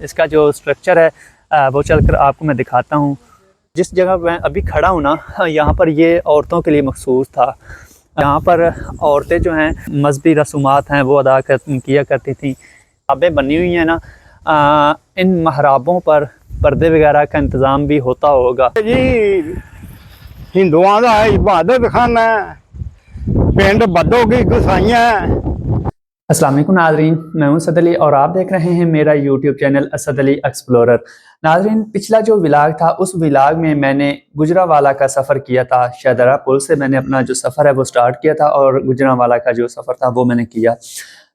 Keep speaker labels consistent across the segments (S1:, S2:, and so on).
S1: इसका जो स्ट्रक्चर है वो चलकर आपको मैं दिखाता हूँ। जिस जगह मैं अभी खड़ा हूँ ना, यहाँ पर ये औरतों के लिए मखसूस था। यहाँ पर औरतें जो हैं मजहबी रसूमात हैं वो अदा किया करती थी। किताबें बनी हुई हैं ना, इन महराबों पर पर्दे वगैरह का इंतज़ाम भी होता होगा
S2: जी। हिंदुओं का इबादत खाना पिंड बद्दो की गुसाइयां।
S1: अस्सलाम वालेकुम नाज़रीन, मैं हूं असद अली और आप देख रहे हैं मेरा YouTube channel Asad Ali explorer. नाज़रीन, पिछला जो व्लॉग था उस व्लॉग में मैंने गुजरांवाला का सफ़र किया था। शाहदरा पुल से मैंने अपना जो सफ़र है वो स्टार्ट किया था और गुजरांवाला का जो सफ़र था वो मैंने किया।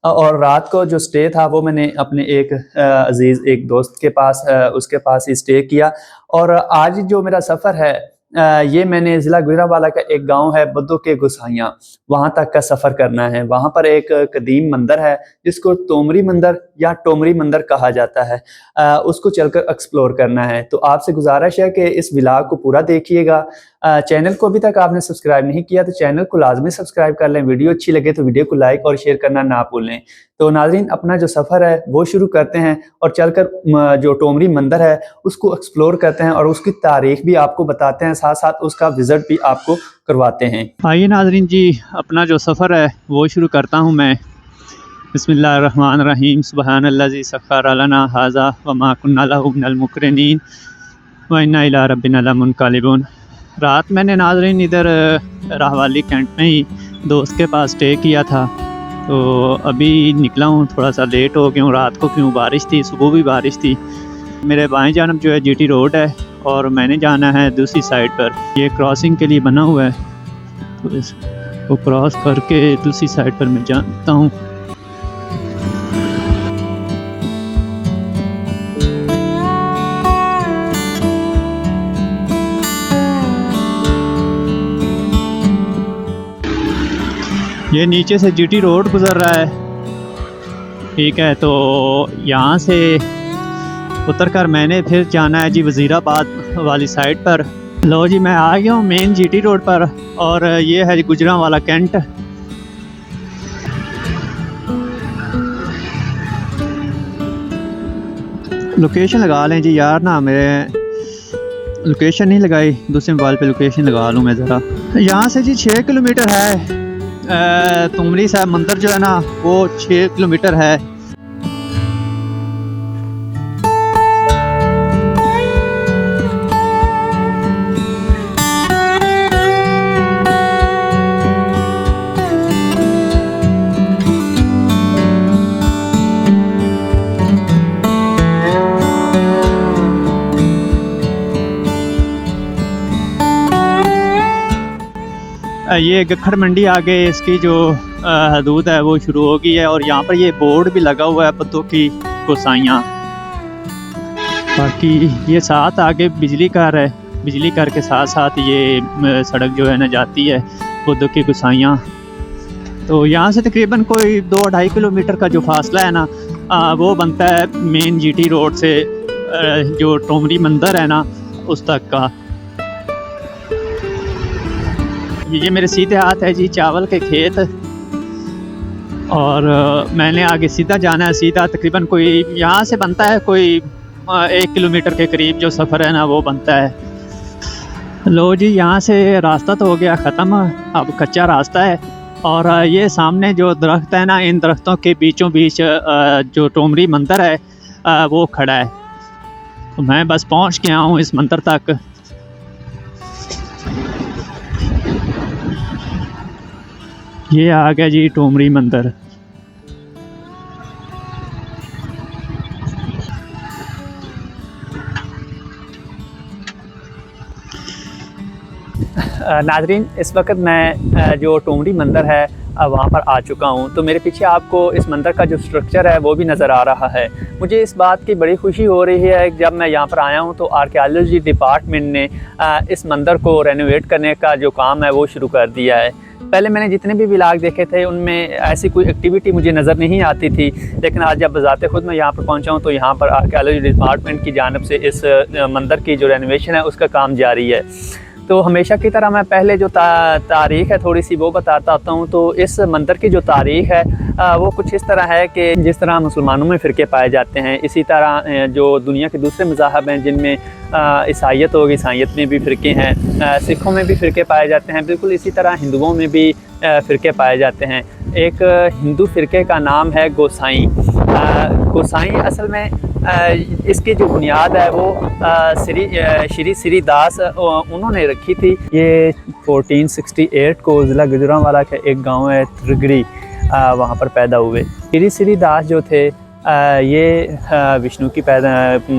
S1: और रात को जो स्टे था वो मैंने अपने एक अजीज़ एक दोस्त के पास उसके पास ही स्टे किया। और आज जो मेरा सफ़र है ये मैंने ज़िला गुजरांवाला का एक गांव है बद्दो के गुसाइयाँ, वहाँ तक का सफ़र करना है। वहाँ पर एक कदीम मंदिर है जिसको तोमरी मंदिर या टोमरी मंदिर कहा जाता है, उसको चलकर एक्सप्लोर करना है। तो आपसे गुजारिश है कि इस व्लॉग को पूरा देखिएगा। चैनल को अभी तक आपने सब्सक्राइब नहीं किया तो चैनल को लाजमी सब्सक्राइब कर लें। वीडियो अच्छी लगे तो वीडियो को लाइक और शेयर करना ना भूलें। तो नाज़रीन, अपना जो सफ़र है वो शुरू करते हैं और चलकर जो टोमरी मंदिर है उसको एक्सप्लोर करते हैं और उसकी तारीख भी आपको बताते हैं, साथ साथ उसका विज़िट भी आपको करवाते हैं। आइए नाज़रीन जी, अपना जो सफ़र है वो शुरू करता हूँ मैं। बिस्मिल्लाहिर्रहमानिर्रहीम। सुब्हानल्लाज़ी सख्खर लना हाज़ा व मा कुन्ना लहू मिनल मुक़रिनीन व इन्ना इला रब्बिना लमुनक़लिबून। रात मैंने नाज़रीन इधर राहवाली कैंट में ही दोस्त के पास स्टे किया था। तो अभी निकला हूँ, थोड़ा सा लेट हो गया हूँ। रात को क्यों बारिश थी, सुबह भी बारिश थी। मेरे बाएं जानब जो है जीटी रोड है और मैंने जाना है दूसरी साइड पर। ये क्रॉसिंग के लिए बना हुआ है, तो इसको क्रॉस करके दूसरी साइड पर मैं जाता हूँ। ये नीचे से जीटी रोड गुजर रहा है, ठीक है। तो यहाँ से उतर कर मैंने फिर जाना है जी वज़ीराबाद वाली साइड पर। लो जी, मैं आ गया हूँ मेन जीटी रोड पर और ये है गुजरांवाला कैंट। लोकेशन लगा लें जी यार, ना मेरे लोकेशन नहीं लगाई, दूसरे मोबाइल पे लोकेशन लगा लूँ मैं ज़रा। यहाँ से जी 6 किलोमीटर है। तुमरी साहब मंदिर जो है ना वो 6 किलोमीटर है। ये गखड़ मंडी आगे इसकी जो हदूद है वो शुरू हो गई है और यहाँ पर ये बोर्ड भी लगा हुआ है बद्दो की गुसाइयाँ। बाकी ये साथ आगे बिजली घर है, बिजली घर के साथ साथ ये सड़क जो है ना जाती है बद्दो की गुसाइयाँ। तो यहाँ से तकरीबन कोई 2-2.5 किलोमीटर का जो फासला है ना वो बनता है मेन जीटी रोड से जो टोमरी मंदिर है ना उस तक का। ये मेरे सीधे हाथ है जी चावल के खेत और मैंने आगे सीधा जाना है। सीधा तकरीबन कोई यहाँ से बनता है कोई 1 किलोमीटर के करीब जो सफ़र है ना वो बनता है। लो जी, यहाँ से रास्ता तो हो गया ख़त्म, अब कच्चा रास्ता है और ये सामने जो दरख्त है ना, इन दरख्तों के बीचों बीच जो टोमरी मंदिर है वो खड़ा है। तो मैं बस पहुँच गया हूँ इस मंदिर तक। ये आ गया जी टोमरी मंदिर। नाजरीन, इस वक्त मैं जो टोमरी मंदिर है वहाँ पर आ चुका हूँ। तो मेरे पीछे आपको इस मंदिर का जो स्ट्रक्चर है वो भी नज़र आ रहा है। मुझे इस बात की बड़ी खुशी हो रही है जब मैं यहाँ पर आया हूँ तो आर्कियोलॉजी डिपार्टमेंट ने इस मंदिर को रेनोवेट करने का जो काम है वो शुरू कर दिया है। पहले मैंने जितने भी व्लॉग देखे थे उनमें ऐसी कोई एक्टिविटी मुझे नज़र नहीं आती थी, लेकिन आज जब बज़ाते खुद मैं यहाँ पर पहुँचा हूँ तो यहाँ पर आर्कियोलॉजी डिपार्टमेंट की जानिब से इस मंदिर की जो रेनोवेशन है उसका काम जारी है। तो हमेशा की तरह मैं पहले जो तारीख़ है थोड़ी सी वो बताता होता हूँ। तो इस मंदिर की जो तारीख़ है वो कुछ इस तरह है कि जिस तरह मुसलमानों में फ़िरके पाए जाते हैं, इसी तरह जो दुनिया के दूसरे मज़ाहब हैं जिनमें ईसाईयत होगी, ईसाईयत में भी फ़िरके हैं, सिखों में भी फ़िरके पाए जाते हैं, बिल्कुल इसी तरह हिंदुओं में भी फ़िरके पाए जाते हैं। एक हिंदू फ़िरके का नाम है गोसाई। गोसाई असल में इसकी जो बुनियाद है वो श्री श्री दास उन्होंने रखी थी। ये 1468 को ज़िला गुजरांवाला का एक गांव है त्रिगड़ी, वहाँ पर पैदा हुए। श्री श्री दास जो थे ये विष्णु की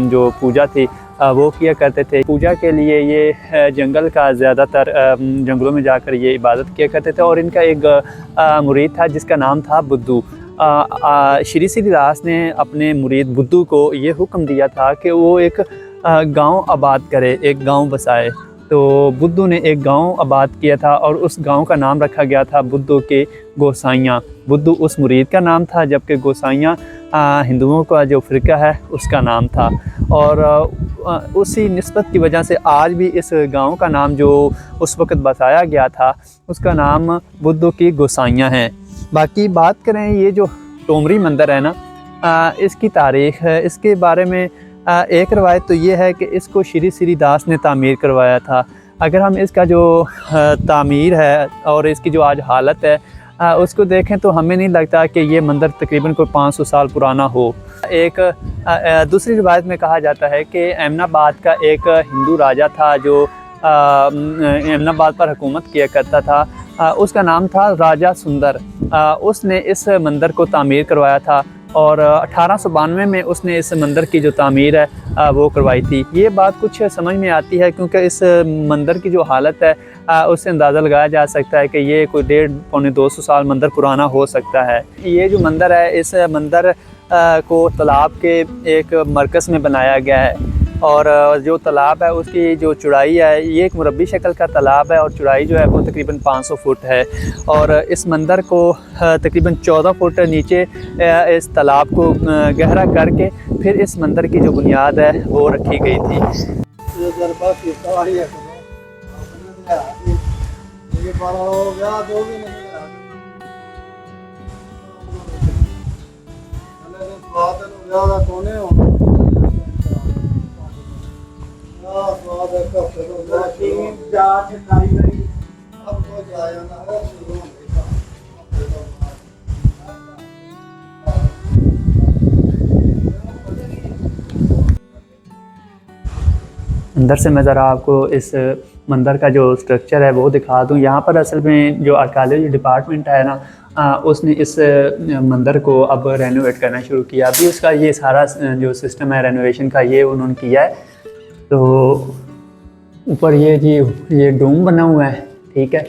S1: जो पूजा थी वो किया करते थे। पूजा के लिए ये जंगल का ज़्यादातर जंगलों में जाकर ये इबादत किया करते थे। और इनका एक मुरीद था जिसका नाम था बुद्धू। श्री श्री दास ने अपने मुरीद बुद्धू को ये हुक्म दिया था कि वो एक गांव आबाद करे, एक गांव बसाए। तो बुद्धू ने एक गांव आबाद किया था और उस गांव का नाम रखा गया था बुद्धू के गोसाइयाँ। बुद्धू उस मुरीद का नाम था, जबकि गोसाइयाँ हिंदुओं का जो फ़िरका है उसका नाम था। और उसी निस्बत की वजह से आज भी इस गांव का नाम जो उस वक़्त बसाया गया था उसका नाम बुद्धू की गोसाइयाँ हैं। बाकी बात करें ये जो टोमरी मंदिर है ना, इसकी तारीख़ है, इसके बारे में एक रवायत तो ये है कि इसको श्री श्री दास ने तामीर करवाया था। अगर हम इसका जो तामीर है और इसकी जो आज हालत है उसको देखें तो हमें नहीं लगता कि ये मंदिर तकरीबन कोई 500 साल पुराना हो। एक दूसरी रिवायत में कहा जाता है कि एमनाबाद का एक हिंदू राजा था जो एमनाबाद पर हुकूमत किया करता था, उसका नाम था राजा सुंदर। उसने इस मंदिर को तामीर करवाया था और 1892 में उसने इस मंदिर की जो तामीर है वो करवाई थी। ये बात कुछ समझ में आती है क्योंकि इस मंदिर की जो हालत है उससे अंदाज़ा लगाया जा सकता है कि ये कोई 150-200 साल मंदिर पुराना हो सकता है। ये जो मंदिर है, इस मंदिर को तालाब के एक मरकज़ में बनाया गया है और जो तालाब है उसकी जो चौड़ाई है, ये एक मुरब्बी शक्ल का तालाब है और चौड़ाई जो है वो तकरीबन 500 फुट है। और इस मंदिर को तकरीबन 14 फुट नीचे इस तालाब को गहरा करके फिर इस मंदिर की जो बुनियाद है वो रखी गई थी। अंदर से मैं ज़रा आपको इस मंदिर का जो स्ट्रक्चर है वो दिखा दूं। यहाँ पर असल में जो आर्कियोलॉजी डिपार्टमेंट है ना, उसने इस मंदिर को अब रेनोवेट करना शुरू किया। अभी उसका ये सारा जो सिस्टम है रेनोवेशन का ये उन्होंने किया है। तो ऊपर ये डोम बना हुआ है, ठीक है,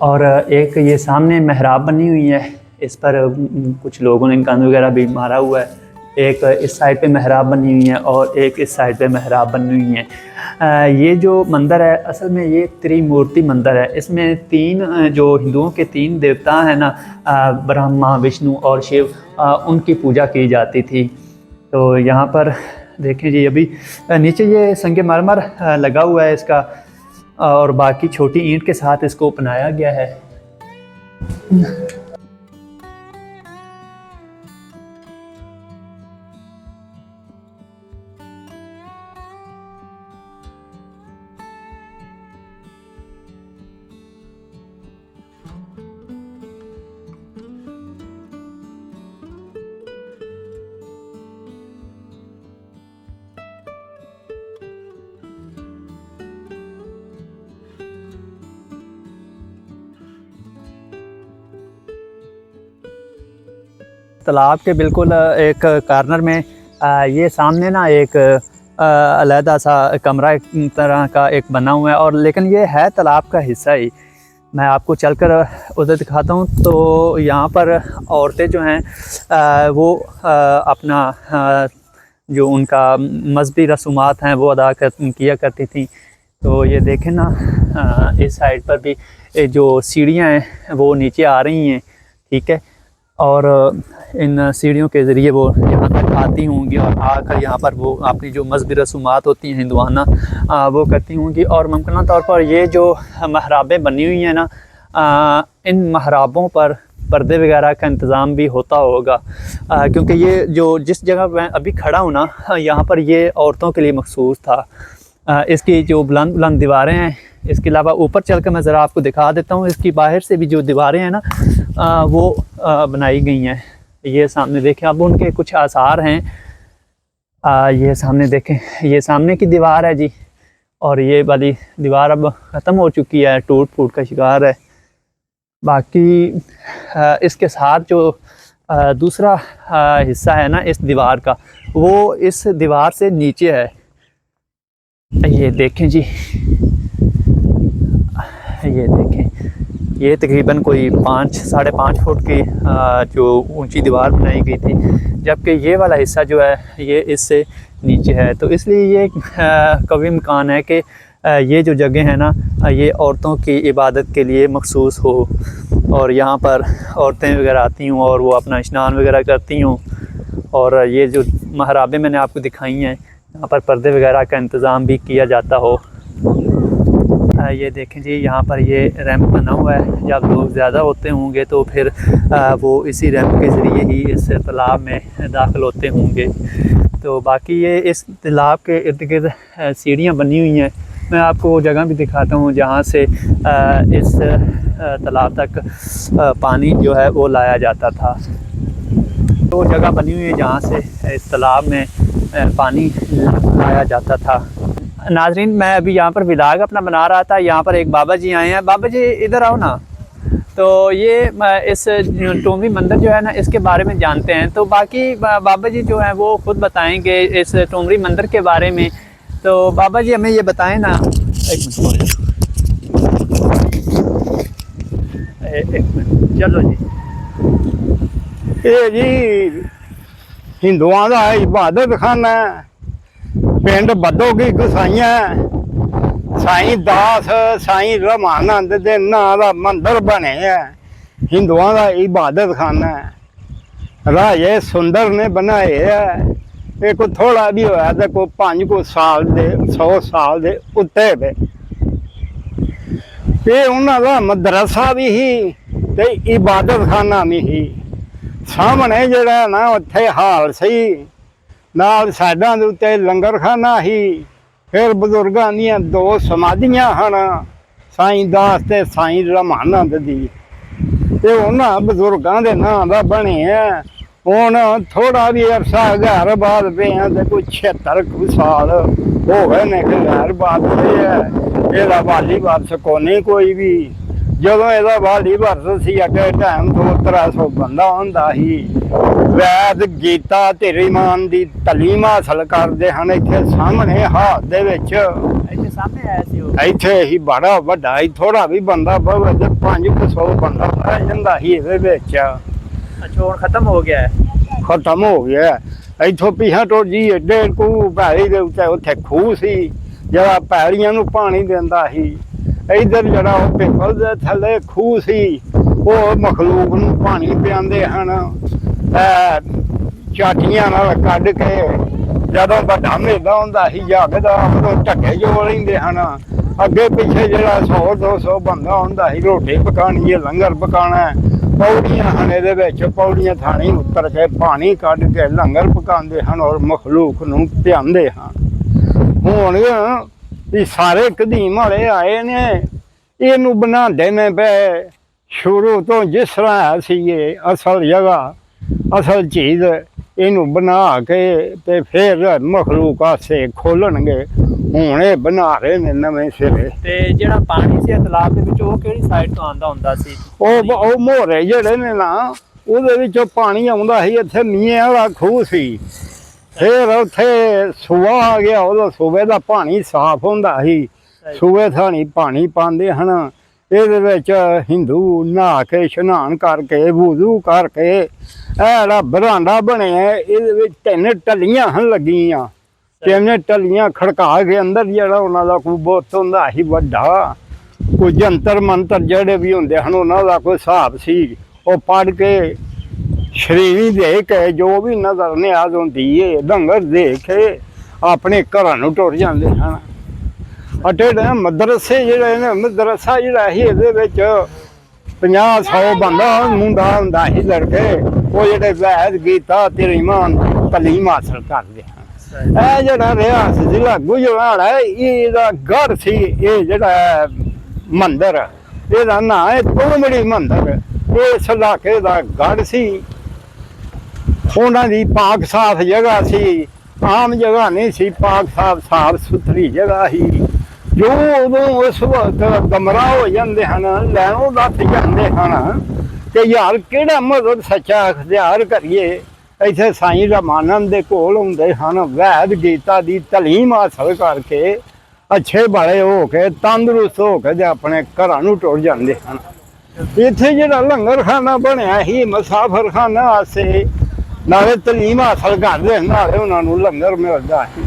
S1: और एक ये सामने मेहराब बनी हुई है, इस पर कुछ लोगों ने गंद वगैरह भी मारा हुआ है। एक इस साइड पे मेहराब बनी हुई है और एक इस साइड पे मेहराब बनी हुई है। ये जो मंदिर है असल में ये त्रिमूर्ति मंदिर है। इसमें जो हिंदुओं के 3 देवता हैं ना, ब्रह्मा, विष्णु और शिव, उनकी पूजा की जाती थी। तो यहाँ पर देखें जी, अभी नीचे ये संगमरमर लगा हुआ है इसका और बाकी छोटी ईंट के साथ इसको बनाया गया है। तालाब के बिल्कुल एक कॉर्नर में ये सामने ना एक अलहदा सा कमरा तरह का एक बना हुआ है, और लेकिन ये है तालाब का हिस्सा ही। मैं आपको चलकर उधर दिखाता हूँ। तो यहाँ पर औरतें जो हैं वो अपना जो उनका मजहबी रसूमात हैं वो अदा किया करती थी। तो ये देखें ना, इस साइड पर भी जो सीढ़ियाँ हैं वो नीचे आ रही हैं, ठीक है, और इन सीढ़ियों के ज़रिए वो यहाँ तक आती होंगी और आकर यहाँ पर वो अपनी जो मजहबी रसूमात होती हैं हिंदुआना वो करती होंगी। और मुमकिन तौर पर ये जो महराबें बनी हुई हैं ना, इन महराबों पर पर्दे वगैरह का इंतज़ाम भी होता होगा, क्योंकि ये जो जिस जगह मैं अभी खड़ा हूँ ना, यहाँ पर ये औरतों के लिए मखसूस था। इसकी जो बुलंद बुलंद दीवारें हैं, इसके अलावा ऊपर चलकर मैं ज़रा आपको दिखा देता हूँ, इसकी बाहर से भी जो दीवारें हैं ना वो बनाई गई हैं। ये सामने देखें, अब उनके कुछ आसार हैं। ये सामने देखें, ये सामने की दीवार है जी, और ये वाली दीवार अब ख़त्म हो चुकी है, टूट फूट का शिकार है। बाकी इसके साथ जो दूसरा हिस्सा है ना इस दीवार का, वो इस दीवार से नीचे है। ये देखें जी, ये देखें, ये तकरीबन कोई 5-5.5 फुट की जो ऊंची दीवार बनाई गई थी, जबकि ये वाला हिस्सा जो है ये इससे नीचे है। तो इसलिए ये कवी इम्कान है कि ये जो जगह है ना, ये औरतों की इबादत के लिए मखसूस हो, और यहाँ पर औरतें वगैरह आती हूँ और वो अपना स्नान वगैरह करती हूँ। और ये जो महराबें मैंने आपको दिखाई हैं, यहाँ पर पर्दे वगैरह का इंतज़ाम भी किया जाता हो। ये देखें जी, यहाँ पर ये रैंप बना हुआ है। जब लोग ज़्यादा होते होंगे तो फिर वो इसी रैंप के ज़रिए ही इस तालाब में दाखिल होते होंगे। तो बाकी ये इस तालाब के इर्द गिर्द सीढ़ियाँ बनी हुई हैं। मैं आपको वो जगह भी दिखाता हूँ जहाँ से इस तालाब तक पानी जो है वो लाया जाता था। तो जगह बनी हुई है जहाँ से इस तालाब में पानी लाया जाता था। नाजरीन, मैं अभी यहाँ पर व्लॉग अपना बना रहा था। यहाँ पर एक बाबा जी आए हैं। बाबा जी इधर आओ ना। तो ये इस टोमरी मंदिर जो है ना, इसके बारे में जानते हैं। तो बाकी बाबा जी जो हैं वो खुद बताएंगे इस टोमरी मंदिर के बारे में। तो बाबा जी हमें ये बताएं ना। एक मिनट, चलो जी।
S2: ਇਹ ਜੀ ਹਿੰਦੂਆਂ ਦਾ ਇਬਾਦਤ ਖਾਨਾ ਹੈ। ਪਿੰਡ ਬੱਦੋਗੀ ਗਸਾਈਆਂ ਸਾਈਂ ਦਾਸ ਸਾਈਂ ਰਮਾਨੰਦ ਦੇ ਨਾਂ ਦਾ ਮੰਦਿਰ ਬਣਿਆ ਹੈ। ਹਿੰਦੂਆਂ ਦਾ ਇਬਾਦਤ ਖਾਨਾ ਹੈ। ਰਾਜੇ ਸੁੰਦਰ ਨੇ ਬਣਾਇਆ ਹੈ। ਇਹ ਕੋਈ ਥੋੜਾ ਵੀ ਹੋਇਆ ਤਾਂ ਕੋਈ 5 ਸਾਲ ਦੇ 100 ਸਾਲ ਦੇ ਉੱਤੇ ਵੇ। ਇਹ ਉਹਨਾਂ ਦਾ ਮਦਰਸਾ ਵੀ ਹੀ ਤੇ ਇਬਾਦਤ ਖਾਨਾ ਵੀ ਹੀ। ਸਾਹਮਣੇ ਜਿਹੜਾ ਨਾ ਉੱਥੇ ਹਾਲ ਸੀ, ਨਾਲ ਸਾਈਡਾਂ ਦੇ ਉੱਤੇ ਲੰਗਰਖਾਨਾ ਸੀ। ਫਿਰ ਬਜ਼ੁਰਗਾਂ ਦੀਆਂ 2 ਸਮਾਧੀਆਂ ਹਨ, ਸਾਈਂ ਦਾਸ ਤੇ ਸਾਈਂ ਰਮਾਨੰਦ ਦੀ। ਇਹ ਉਹਨਾਂ ਬਜ਼ੁਰਗਾਂ ਦੇ ਨਾਂ ਦਾ ਬਣਿਆ। ਹੁਣ ਥੋੜਾ ਵੀ ਅਰਸਾ ਘਰ ਬਾਅਦ ਪਿਆ ਤੇ ਕੋਈ 76 ਸਾਲ ਹੋ ਗਏ ਨੇ ਕਿ ਘਰ ਬਾਅਦ ਪਿਆ। ਇਹਦਾ ਵਾਲੀ ਵਾਰਸ ਕੋਨੇ ਕੋਈ ਵੀ। ਜਦੋਂ ਇਹਦਾ ਵਾਲੀ ਵਾਰਸ ਸੀ ਅੱਗੇ ਟਾਈਮ 200-300 ਬੰਦਾ ਹੁੰਦਾ ਸੀ। ਵੈਦ ਗੀਤਾ ਧੀਰੀਮਾਨ ਦੀ ਤਾਲੀਮ ਹਾਸਲ ਕਰਦੇ ਹਨ। ਇੱਥੇ ਸਾਹਮਣੇ ਹਾਲ ਦੇ ਵਿੱਚ
S1: ਇੱਥੇ ਸਾਹਮਣੇ ਆਇਆ ਸੀ ਉਹ।
S2: ਇੱਥੇ ਹੀ ਬੜਾ ਵੱਡਾ ਹੀ ਥੋੜਾ ਵੀ ਬੰਦਾ ਬਵੇ ਤੇ 500 ਬੰਦਾ ਰਹਿ ਜਾਂਦਾ ਸੀ ਇਹਦੇ ਵਿੱਚ।
S1: ਅੱਛਾ, ਹੁਣ ਖਤਮ ਹੋ ਗਿਆ ਹੈ।
S2: ਖਤਮ ਹੋ ਗਿਆ। ਇੱਥੋਂ ਪੀਹਾਂ ਟੋਰ ਜੀ ਏਡੇ ਕੁ ਪੈਲੀ ਦੇ ਉੱਤੇ ਉੱਥੇ ਖੂਹ ਸੀ ਜਿਹੜਾ ਪੈਲੀਆਂ ਨੂੰ ਪਾਣੀ ਦਿੰਦਾ ਸੀ। ਇੱਧਰ ਜਿਹੜਾ ਉਹ ਪਿੱਪਲ ਦੇ ਥੱਲੇ ਖੂਹ ਸੀ, ਉਹ ਮਖਲੂਕ ਨੂੰ ਪਾਣੀ ਪਿਆਉਂਦੇ ਹਨ। ਚਾਟੀਆਂ ਨਾਲ ਕੱਢ ਕੇ ਜਦੋਂ ਵੱਡਾ ਮੇਲਾ ਹੁੰਦਾ ਸੀ ਜਾਗਦਾ, ਉਦੋਂ ਢੱਕੇ ਜੋ ਲੈਂਦੇ ਹਨ। ਅੱਗੇ ਪਿੱਛੇ ਜਿਹੜਾ 100-200 ਬੰਦਾ ਹੁੰਦਾ ਸੀ। ਰੋਟੀ ਪਕਾਉਣੀ ਹੈ, ਲੰਗਰ ਪਕਾਉਣਾ। ਪੌੜੀਆਂ ਹਨ ਇਹਦੇ ਵਿੱਚ, ਪੌੜੀਆਂ ਥਾਣੀ ਉੱਤਰ ਕੇ ਪਾਣੀ ਕੱਢ ਕੇ ਲੰਗਰ ਪਕਾਉਂਦੇ ਹਨ ਔਰ ਮਖਲੂਕ ਨੂੰ ਪਿਆਉਂਦੇ ਹਨ। ਹੁਣ ਵੀ ਸਾਰੇ ਕਦੀਮ ਵਾਲੇ ਆਏ ਨੇ, ਇਹਨੂੰ ਬਣਾਉਂਦੇ ਨੇ ਪਏ ਸ਼ੁਰੂ ਤੋਂ ਜਿਸ ਤਰ੍ਹਾਂ ਸੀ। ਇਹ ਅਸਲ ਜਗ੍ਹਾ, ਅਸਲ ਚੀਜ਼ ਇਹਨੂੰ ਬਣਾ ਕੇ ਤੇ ਫਿਰ ਮਖਲੂਕ ਆਸੇ ਖੋਲਣਗੇ। ਹੁਣ ਇਹ ਬਣਾ ਰਹੇ ਨੇ ਨਵੇਂ ਸਿਰੇ।
S1: ਤੇ ਜਿਹੜਾ ਪਾਣੀ ਸੀ ਤਲਾਬ ਦੇ ਵਿੱਚ, ਉਹ ਕਿਹੜੀ ਸਾਈਡ ਤੋਂ ਆਉਂਦਾ ਹੁੰਦਾ ਸੀ?
S2: ਉਹ ਮੋਹਰੇ ਜਿਹੜੇ ਨੇ ਨਾ, ਉਹਦੇ ਵਿੱਚੋਂ ਪਾਣੀ ਆਉਂਦਾ ਸੀ। ਇੱਥੇ ਮੀਆਂ ਵਾਲਾ ਖੂਹ ਸੀ। ਫਿਰ ਉੱਥੇ ਸੂਆ ਆ ਗਿਆ, ਉਦੋਂ ਸੂਬੇ ਦਾ ਪਾਣੀ ਸਾਫ਼ ਹੁੰਦਾ ਸੀ। ਸੂਬੇ ਥਾਣੀ ਪਾਣੀ ਪਾਉਂਦੇ ਹਨ। ਇਹਦੇ ਵਿੱਚ ਹਿੰਦੂ ਨਹਾ ਕੇ ਇਸ਼ਨਾਨ ਕਰਕੇ ਵੁਜ਼ੂ ਕਰਕੇ ਇਹ ਜਿਹੜਾ ਬਰਾਂਡਾ ਬਣਿਆ, ਇਹਦੇ ਵਿੱਚ 3 ਟੱਲੀਆਂ ਹਨ ਲੱਗੀਆਂ। 3 ਟੱਲੀਆਂ ਖੜਕਾ ਕੇ ਅੰਦਰ ਜਿਹੜਾ ਉਹਨਾਂ ਦਾ ਕੋਈ ਬੁੱਤ ਹੁੰਦਾ ਸੀ ਵੱਡਾ, ਕੋਈ ਜੰਤਰ ਮੰਤਰ ਜਿਹੜੇ ਵੀ ਹੁੰਦੇ ਹਨ ਉਹਨਾਂ ਦਾ ਕੋਈ ਹਿਸਾਬ ਸੀ। ਉਹ ਪੜ੍ਹ ਕੇ ਸ਼ਰੀਰੀ ਦੇ ਕੇ ਜੋ ਵੀ ਨਜ਼ਰ ਨਿਆਜ਼ ਹੁੰਦੀ ਏ ਲੰਗਰ ਦੇ ਕੇ ਆਪਣੇ ਘਰਾਂ ਨੂੰ ਟੁਰ ਜਾਂਦੇ ਹਨ। ਅਤੇ ਮਦਰਸੇ ਜਿਹੜੇ ਨੇ ਮਦਰਸਾ ਜਿਹੜਾ ਸੀ ਇਹਦੇ ਵਿੱਚ 50-100 ਬੰਦਾ ਮੁੰਡਾ ਹੁੰਦਾ ਸੀ ਲੜਕੇ ਉਹ ਜਿਹੜੇ ਵੈਦ ਗੀਤਾ ਤਲੀਮਾਨ ਤਾਲੀਮ ਹਾਸਲ ਕਰਦੇ ਹਨ। ਇਹ ਜਿਹੜਾ ਰਿਆਸਤ ਜ਼ਿਲ੍ਹਾ ਗੁਜਰਾਂਵਾਲਾ ਇਹਦਾ ਘਰ ਸੀ। ਇਹ ਜਿਹੜਾ ਮੰਦਰ ਇਹਦਾ ਨਾਂ ਹੈ ਤੋਮੜੀ ਮੰਦਰ। ਇਸ ਇਲਾਕੇ ਦਾ ਗੜ ਸੀ। ਉਹਨਾਂ ਦੀ ਪਾਕ ਸਾਫ ਜਗ੍ਹਾ ਸੀ, ਆਮ ਜਗ੍ਹਾ ਨਹੀਂ ਸੀ, ਪਾਕ ਸਾਫ ਸੁਥਰੀ ਜਗ੍ਹਾ ਸੀ। ਜੋ ਉਦੋਂ ਉਸ ਵਕਤ ਗਮਰਾਹ ਹੋ ਜਾਂਦੇ ਹਨ, ਲੈਣੋਂ ਲੱਥ ਜਾਂਦੇ ਹਨ ਕਿ ਯਾਰ ਕਿਹੜਾ ਮਜ਼ਹਬ ਸੱਚਾ ਅਖਤਿਆਰ ਕਰੀਏ। ਇੱਥੇ ਸਾਈਂ ਰਾਮਾਨੰਦ ਦੇ ਕੋਲ ਹੁੰਦੇ ਹਨ, ਵੈਦ ਗੀਤਾ ਦੀ ਤਾਲੀਮ ਹਾਸਲ ਕਰਕੇ ਅੱਛੇ ਬੜੇ ਹੋ ਕੇ ਤੰਦਰੁਸਤ ਹੋ ਕੇ ਤੇ ਆਪਣੇ ਘਰਾਂ ਨੂੰ ਟੁਰ ਜਾਂਦੇ ਹਨ। ਇੱਥੇ ਜਿਹੜਾ ਲੰਗਰ ਖਾਨਾ ਬਣਿਆ ਸੀ ਮੁਸਾਫਰ ਖਾਨਾ ਵਾਸਤੇ, ਨਾਲੇ ਤਾਲੀਮ ਹਾਸਲ ਕਰਦੇ ਨਾਲੇ ਉਹਨਾਂ ਨੂੰ ਲੰਗਰ ਮਿਲਦਾ ਸੀ।